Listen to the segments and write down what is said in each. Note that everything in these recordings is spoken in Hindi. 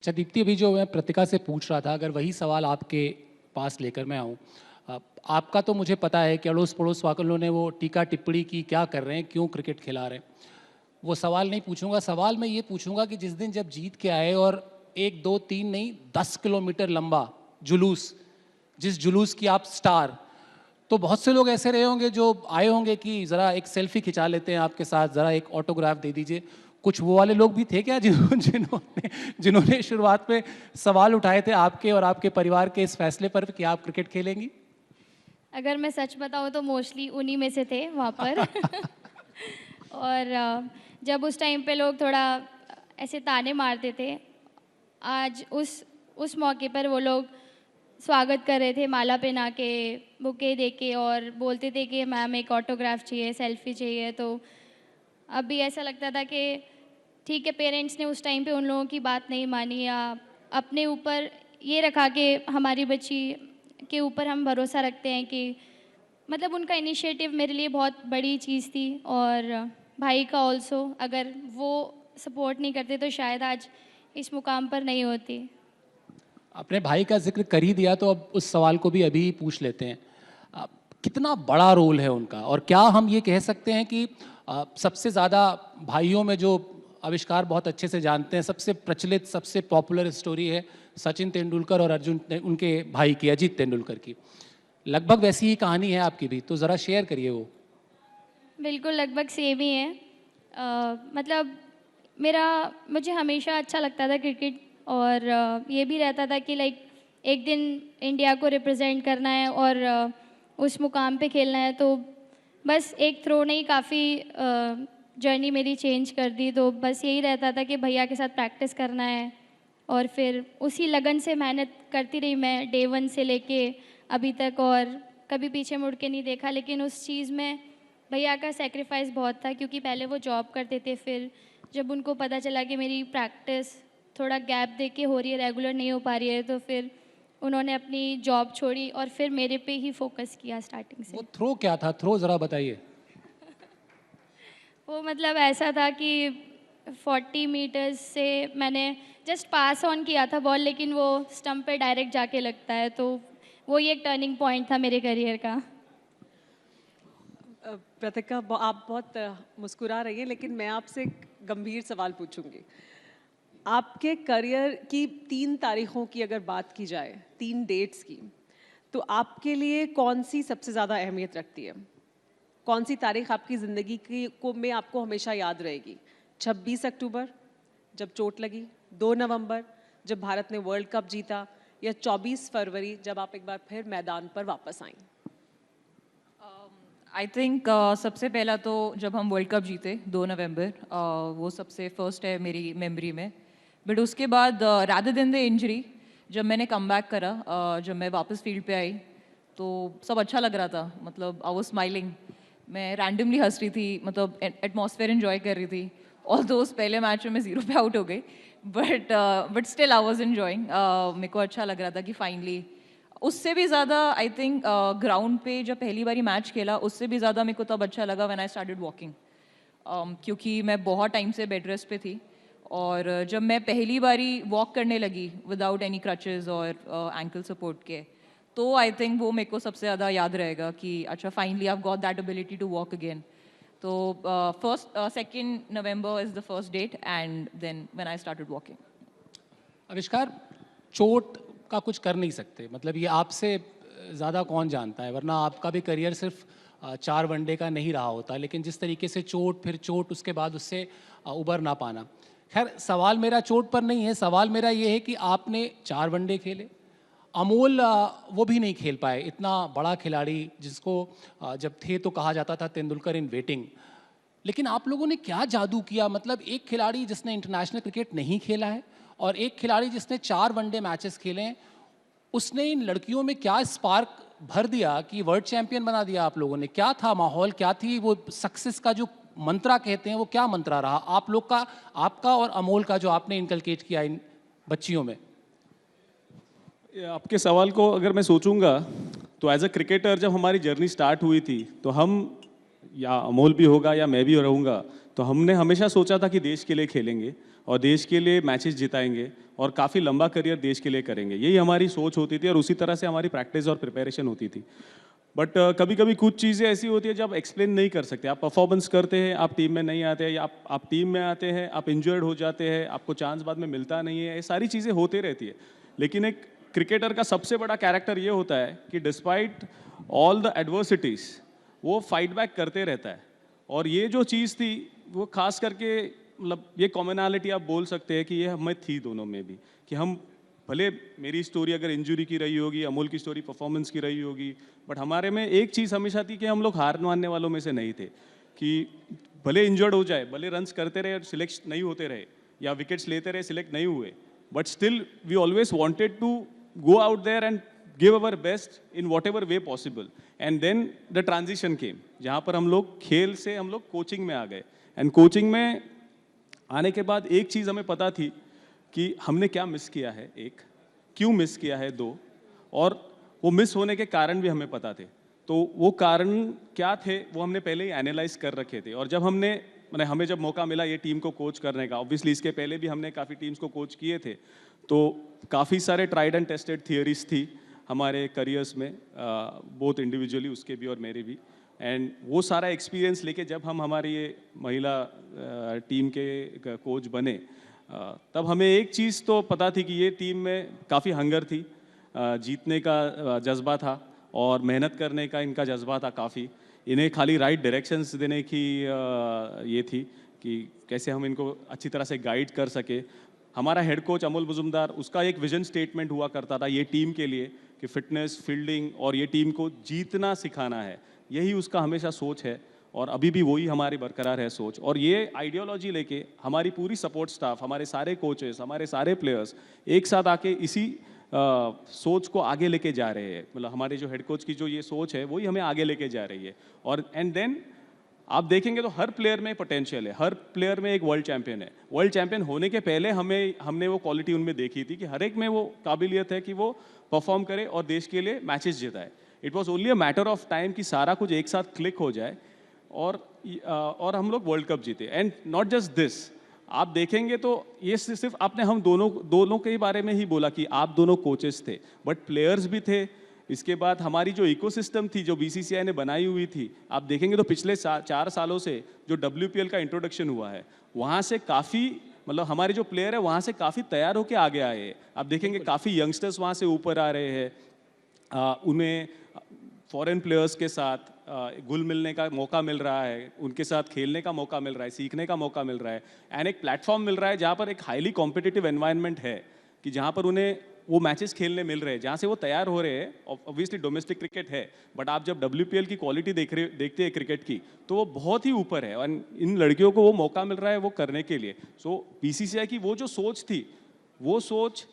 अच्छा दीप्ति, अभी जो मैं प्रतिका से पूछ रहा था, अगर वही सवाल आपके पास लेकर मैं आऊँ, आपका तो मुझे पता है कि अड़ोस पड़ोस वालों ने वो टीका टिप्पणी की, क्या कर रहे हैं, क्यों क्रिकेट खिला रहे हैं, वो सवाल नहीं पूछूंगा। सवाल मैं ये पूछूंगा कि जिस दिन जब जीत के आए और 1 2 3 नहीं 10 किलोमीटर लंबा जुलूस, जिस जुलूस की आप स्टार, तो बहुत से लोग ऐसे रहे होंगे जो आए होंगे कि ज़रा एक सेल्फी खिंचा लेते हैं आपके साथ, ज़रा एक ऑटोग्राफ दे दीजिए। कुछ वो वाले लोग भी थे क्या जिन्होंने जिन्होंने शुरुआत में सवाल उठाए थे आपके और आपके परिवार के इस फैसले पर कि आप क्रिकेट खेलेंगी? अगर मैं सच बताऊँ तो मोस्टली उन्हीं में से थे वहाँ पर। और जब उस टाइम पे लोग थोड़ा ऐसे ताने मारते थे, आज उस मौके पर वो लोग स्वागत कर रहे थे माला पहना के, बुके दे के, और बोलते थे कि मैम एक ऑटोग्राफ चाहिए, सेल्फी चाहिए। तो अब भी ऐसा लगता था कि ठीक है, पेरेंट्स ने उस टाइम पे उन लोगों की बात नहीं मानी, या अपने ऊपर ये रखा कि हमारी बच्ची के ऊपर हम भरोसा रखते हैं कि मतलब उनका इनिशिएटिव मेरे लिए बहुत बड़ी चीज़ थी। और भाई का ऑल्सो, अगर वो सपोर्ट नहीं करते तो शायद आज इस मुकाम पर नहीं होती। अपने भाई का जिक्र कर ही दिया तो अब उस सवाल को भी अभी पूछ लेते हैं। कितना बड़ा रोल है उनका, और क्या हम ये कह सकते हैं कि सबसे ज़्यादा भाइयों में जो आविष्कार बहुत अच्छे से जानते हैं, सबसे प्रचलित सबसे पॉपुलर स्टोरी है सचिन तेंदुलकर और उनके भाई की, अजीत तेंदुलकर की। लगभग वैसी ही कहानी है आपकी भी, तो ज़रा शेयर करिए वो। बिल्कुल लगभग सेम ही है। मतलब मुझे हमेशा अच्छा लगता था क्रिकेट, और ये भी रहता था कि लाइक एक दिन इंडिया को रिप्रेजेंट करना है और उस मुकाम पे खेलना है। तो बस एक थ्रो ने ही काफ़ी जर्नी मेरी चेंज कर दी। तो बस यही रहता था कि भैया के साथ प्रैक्टिस करना है, और फिर उसी लगन से मेहनत करती रही मैं डे 1 से लेके अभी तक, और कभी पीछे मुड़ के नहीं देखा। लेकिन उस चीज़ में भैया का सेक्रीफाइस बहुत था, क्योंकि पहले वो जॉब करते थे, फिर जब उनको पता चला कि मेरी प्रैक्टिस थोड़ा गैप दे के हो रही है, रेगुलर नहीं हो पा रही है, तो फिर उन्होंने अपनी जॉब छोड़ी और फिर मेरे पे ही फोकस किया स्टार्टिंग से। वो थ्रो क्या था, थ्रो ज़रा बताइए। वो मतलब ऐसा था कि 40 मीटर्स से मैंने जस्ट पास ऑन किया था बॉल, लेकिन वो स्टंप पे डायरेक्ट जाके लगता है। तो वो ही एक टर्निंग पॉइंट था मेरे करियर का। प्रतिका, आप बहुत मुस्कुरा रही हैं, लेकिन मैं आपसे एक गंभीर सवाल पूछूंगी। आपके करियर की 3 तारीखों की अगर बात की जाए, 3 डेट्स की, तो आपके लिए कौन सी सबसे ज़्यादा अहमियत रखती है? कौन सी तारीख आपकी ज़िंदगी की में आपको हमेशा याद रहेगी? 26 अक्टूबर जब चोट लगी, 2 नवंबर जब भारत ने वर्ल्ड कप जीता, या 24 फरवरी जब आप एक बार फिर मैदान पर वापस आईं? आई थिंक सबसे पहला तो जब हम वर्ल्ड कप जीते 2 नवंबर, वो सबसे फर्स्ट है मेरी मेमोरी में। बट उसके बाद रादर देन द इंजरी, जब मैंने कम बैक करा, जब मैं वापस फील्ड पे आई, तो सब अच्छा लग रहा था। मतलब आई वाज स्माइलिंग, मैं रैंडमली हंस रही थी, मतलब एटमॉस्फेयर एंजॉय कर रही थी। ऑल दोस्त पहले मैच में मैं 0 पे आउट हो गई, but still I was enjoying. मेरे को अच्छा लग रहा था कि फाइनली, उससे भी ज़्यादा आई थिंक ग्राउंड पे जब पहली बारी मैच खेला, उससे भी ज़्यादा मेरे को तब अच्छा लगा व्हेन आई स्टार्टेड वॉकिंग, क्योंकि मैं बहुत टाइम से बेड रेस्ट पे थी। और जब मैं पहली बारी वॉक करने लगी विदाउट एनी क्रचेस और एंकल सपोर्ट के, तो आई थिंक वो मेरे को सबसे ज़्यादा याद रहेगा कि अच्छा finally I have got that ability to walk again. तो second November is the first date, and then when I started walking. आविष्कार, चोट का कुछ कर नहीं सकते, मतलब ये आपसे ज़्यादा कौन जानता है, वरना आपका भी करियर सिर्फ 4 वनडे का नहीं रहा होता। लेकिन जिस तरीके से चोट, फिर चोट, उसके बाद उससे उबर ना पाना। खैर, सवाल मेरा चोट पर नहीं है, सवाल मेरा ये है कि आपने 4 वनडे खेले, अमोल वो भी नहीं खेल पाए, इतना बड़ा खिलाड़ी जिसको जब थे तो कहा जाता था तेंदुलकर इन वेटिंग। लेकिन आप लोगों ने क्या जादू किया, मतलब एक खिलाड़ी जिसने इंटरनेशनल क्रिकेट नहीं खेला है और एक खिलाड़ी जिसने 4 वनडे मैचेस खेले हैं, उसने इन लड़कियों में क्या स्पार्क भर दिया कि वर्ल्ड चैंपियन बना दिया आप लोगों ने? क्या था माहौल, क्या थी वो सक्सेस का जो मंत्रा कहते हैं, वो क्या मंत्रा रहा आप लोग का, आपका और अमोल का, जो आपने इनकलकेट किया इन बच्चियों में? आपके सवाल को अगर मैं सोचूंगा, तो एज अ क्रिकेटर जब हमारी जर्नी स्टार्ट हुई थी, तो हम, या अमोल भी होगा या मैं भी रहूँगा, तो हमने हमेशा सोचा था कि देश के लिए खेलेंगे। और देश के लिए मैचेस जिताएंगे और काफ़ी लंबा करियर देश के लिए करेंगे। यही हमारी सोच होती थी और उसी तरह से हमारी प्रैक्टिस और प्रिपरेशन होती थी। बट कभी कभी कुछ चीज़ें ऐसी होती है जब एक्सप्लेन नहीं कर सकते। आप परफॉर्मेंस करते हैं, आप टीम में नहीं आते हैं, या आप टीम में आते हैं, आप इंजर्ड हो जाते हैं, आपको चांस बाद में मिलता नहीं है, ये सारी चीज़ें होती रहती है। लेकिन एक क्रिकेटर का सबसे बड़ा कैरेक्टर ये होता है कि डिस्पाइट ऑल द एडवर्सिटीज़ वो फाइट बैक करते रहता है। और ये जो चीज़ थी वो खास करके मतलब ये कॉमनैलिटी आप बोल सकते हैं कि ये हमें थी दोनों में भी, कि हम भले मेरी स्टोरी अगर इंजरी की रही होगी, अमोल की स्टोरी परफॉर्मेंस की रही होगी, बट हमारे में एक चीज़ हमेशा थी कि हम लोग हार मानने वालों में से नहीं थे। कि भले इंजर्ड हो जाए, भले रन्स करते रहे, सिलेक्ट नहीं होते रहे, या विकेट्स लेते रहे, सिलेक्ट नहीं हुए, but still we always wanted to go out there and give our best in whatever way possible. And then the transition came, जहाँ पर हम लोग खेल से हम लोग कोचिंग में आ गए। एंड कोचिंग में आने के बाद एक चीज़ हमें पता थी कि हमने क्या मिस किया है, एक क्यों मिस किया है, दो और वो मिस होने के कारण भी हमें पता थे। तो वो कारण क्या थे वो हमने पहले ही एनालाइज कर रखे थे। और जब हमने हमें जब मौका मिला ये टीम को कोच करने का, ऑब्वियसली इसके पहले भी हमने काफ़ी टीम्स को कोच किए थे, तो काफ़ी सारे ट्राइड एंड टेस्टेड थियरीज थी हमारे करियर्स में, बोथ इंडिविजुअली उसके भी और मेरे भी। एंड वो सारा एक्सपीरियंस लेके जब हम हमारी ये महिला टीम के कोच बने, तब हमें एक चीज़ तो पता थी कि ये टीम में काफ़ी हंगर थी, जीतने का जज्बा था और मेहनत करने का इनका जज्बा था काफ़ी। इन्हें खाली राइट डायरेक्शंस देने की ये थी कि कैसे हम इनको अच्छी तरह से गाइड कर सके। हमारा हेड कोच अमोल मुजुमदार, उसका एक विजन स्टेटमेंट हुआ करता था ये टीम के लिए कि फिटनेस, फील्डिंग और ये टीम को जीतना सिखाना है, यही उसका हमेशा सोच है और अभी भी वही हमारी बरकरार है सोच। और ये आइडियोलॉजी लेके हमारी पूरी सपोर्ट स्टाफ, हमारे सारे कोचेस, हमारे सारे प्लेयर्स एक साथ आके इसी सोच को आगे लेके जा रहे हैं। मतलब हमारे जो हेड कोच की जो ये सोच है वही हमें आगे लेके जा रही है। और एंड देन आप देखेंगे तो हर प्लेयर में पोटेंशियल है, हर प्लेयर में एक वर्ल्ड चैंपियन है। वर्ल्ड चैंपियन होने के पहले हमने वो क्वालिटी उनमें देखी थी कि हर एक में वो काबिलियत है कि वो परफॉर्म करे और देश के लिए मैचेस जिताए। It was only a matter of time कि सारा कुछ एक साथ क्लिक हो जाए और हम लोग वर्ल्ड कप जीते। एंड नॉट जस्ट दिस, आप देखेंगे तो ये सिर्फ आपने हम दोनों के बारे में ही बोला कि आप दोनों कोचेस थे, बट प्लेयर्स भी थे। इसके बाद हमारी जो इकोसिस्टम थी जो बीसीसीआई ने बनाई हुई थी, आप देखेंगे तो पिछले 4 सालों से जो WPL का इंट्रोडक्शन हुआ है, वहाँ से काफ़ी मतलब हमारे जो प्लेयर है वहाँ से काफ़ी तैयार होकर आगे आए हैं। आप देखेंगे काफ़ी यंगस्टर्स वहाँ से ऊपर आ रहे हैं, उन्हें फॉरेन प्लेयर्स के साथ घुल मिलने का मौका मिल रहा है, उनके साथ खेलने का मौका मिल रहा है, सीखने का मौका मिल रहा है, एंड एक प्लेटफॉर्म मिल रहा है जहाँ पर एक हाईली कॉम्पिटिटिव एनवायरनमेंट है कि जहाँ पर उन्हें वो मैचेस खेलने मिल रहे हैं, जहाँ से वो तैयार हो रहे हैं। ऑब्वियसली डोमेस्टिक क्रिकेट है, बट आप जब WPL की क्वालिटी देखते हैं क्रिकेट की, तो वो बहुत ही ऊपर है और इन लड़कियों को वो मौका मिल रहा है वो करने के लिए। सो BCCI की वो जो सोच थी, वो सोच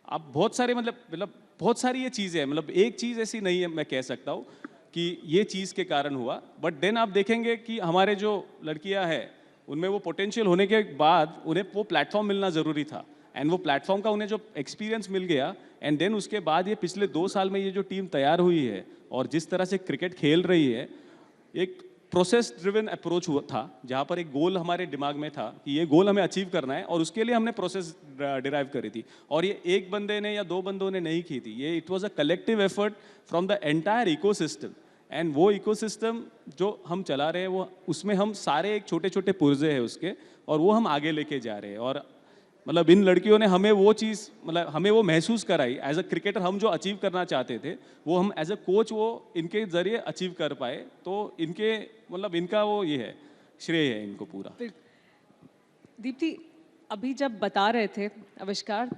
आप बहुत सारे मतलब बहुत सारी ये चीज़ें हैं, मतलब एक चीज़ ऐसी नहीं है मैं कह सकता हूँ कि ये चीज़ के कारण हुआ। बट देन आप देखेंगे कि हमारे जो लड़कियां हैं उनमें वो पोटेंशियल होने के बाद उन्हें वो प्लेटफॉर्म मिलना ज़रूरी था, एंड वो प्लेटफॉर्म का उन्हें जो एक्सपीरियंस मिल गया, एंड देन उसके बाद ये पिछले 2 साल में ये जो टीम तैयार हुई है और जिस तरह से क्रिकेट खेल रही है, एक प्रोसेस ड्रिवन अप्रोच हुआ था जहाँ पर एक गोल हमारे दिमाग में था कि ये गोल हमें अचीव करना है और उसके लिए हमने प्रोसेस डिराइव करी थी। और ये एक बंदे ने या 2 बंदों ने नहीं की थी, ये it was a collective effort from the entire ecosystem. And वो इकोसिस्टम जो हम चला रहे हैं वो उसमें हम सारे एक छोटे छोटे पुर्जे हैं उसके, और वो हम आगे लेके जा रहे हैं। और मतलब इन लड़कियों ने हमें वो चीज़ मतलब हमें वो महसूस कराई एज अ क्रिकेटर, हम जो अचीव करना चाहते थे वो हम एज अ कोच वो इनके ज़रिए अचीव कर पाए। तो इनके मतलब इनका वो ये है, श्रेय है इनको पूरा। दीप्ति, अभी जब बता रहे थे आविष्कार,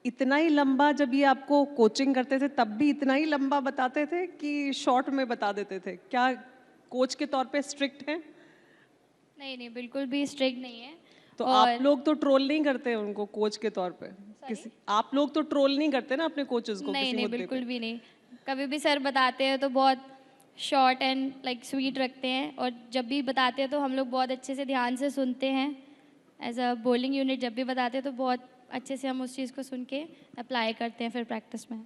इतना ही लंबा जब ये आपको कोचिंग करते थे तब भी इतना ही लंबा बताते थे कि शॉर्ट में बता देते थे? क्या कोच के तौर पे स्ट्रिक्ट हैं? नहीं, बिल्कुल भी स्ट्रिक्ट नहीं है। तो और आप लोग तो ट्रोल नहीं करते उनको कोच के तौर पे? किसी आप लोग तो ट्रोल नहीं करते ना अपने कोचेस को किसी नहीं, मुद्दे बिल्कुल पे? भी नहीं। कभी भी सर बताते हैं तो बहुत शॉर्ट एंड लाइक स्वीट रखते हैं, और जब भी बताते हैं तो हम लोग बहुत अच्छे से ध्यान से सुनते हैं। एज अ बॉलिंग यूनिट जब भी बताते हैं तो बहुत अच्छे से हम उस चीज़ को सुन के अप्लाई करते हैं फिर प्रैक्टिस में।